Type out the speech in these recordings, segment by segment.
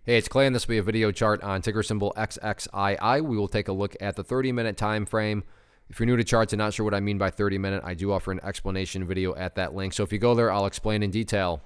Hey, it's Clay, and this will be a video chart on ticker symbol XXII. We will take a look at the 30-minute time frame. If you're new to charts and not sure what I mean by 30-minute, I do offer an explanation video at that link. So if you go there, I'll explain in detail.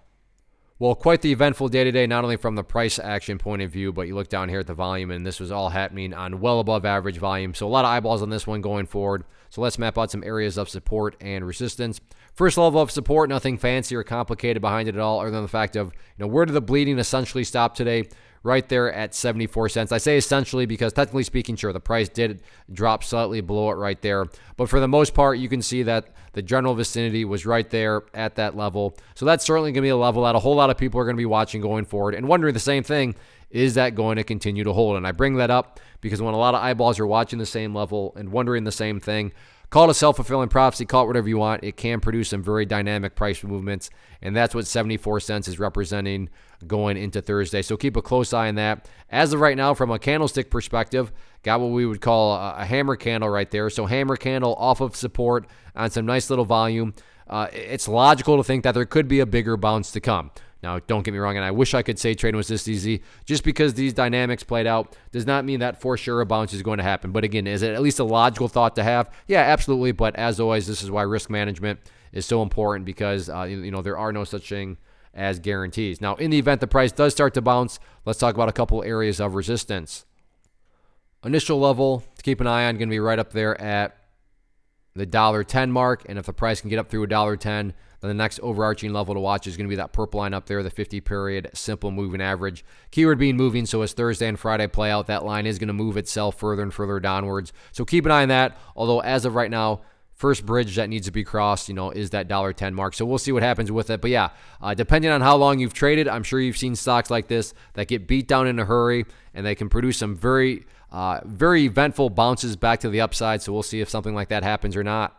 Well, quite the eventful day today, not only from the price action point of view, but you look down here at the volume, and this was all happening on well above average volume. So a lot of eyeballs on this one going forward. So let's map out some areas of support and resistance. First level of support, nothing fancy or complicated behind it at all, other than the fact of, where did the bleeding essentially stop today? Right there at 74 cents. I say essentially because technically speaking, sure, the price did drop slightly below it right there. But for the most part, you can see that the general vicinity was right there at that level. So that's certainly going to be a level that a whole lot of people are going to be watching going forward and wondering the same thing, is that going to continue to hold? And I bring that up because when a lot of eyeballs are watching the same level and wondering the same thing, call it a self-fulfilling prophecy, call it whatever you want. It can produce some very dynamic price movements, and that's what 74 cents is representing going into Thursday. So keep a close eye on that. As of right now, from a candlestick perspective, got what we would call a hammer candle right there. So hammer candle off of support on some nice little volume. It's logical to think that there could be a bigger bounce to come. Now, don't get me wrong, and I wish I could say trading was this easy. Just because these dynamics played out does not mean that for sure a bounce is going to happen. But again, is it at least a logical thought to have? Yeah, absolutely. But as always, this is why risk management is so important, because there are no such thing as guarantees. Now, in the event the price does start to bounce, let's talk about a couple areas of resistance. Initial level to keep an eye on, going to be right up there at the $1.10 mark, and if the price can get up through $1.10, then the next overarching level to watch is going to be that purple line up there, the 50-period simple moving average. Keyword being moving, so as Thursday and Friday play out, that line is going to move itself further and further downwards. So keep an eye on that, although as of right now, first bridge that needs to be crossed, is that $1.10 mark. So we'll see what happens with it. But yeah, depending on how long you've traded, I'm sure you've seen stocks like this that get beat down in a hurry, and they can produce some very eventful bounces back to the upside. So we'll see if something like that happens or not.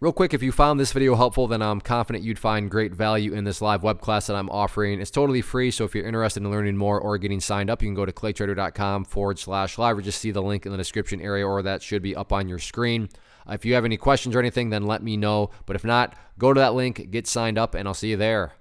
Real quick, if you found this video helpful, then I'm confident you'd find great value in this live web class that I'm offering. It's totally free, so if you're interested in learning more or getting signed up, you can go to claytrader.com/live, or just see the link in the description area, or that should be up on your screen. If you have any questions or anything, then let me know. But if not, go to that link, get signed up, and I'll see you there.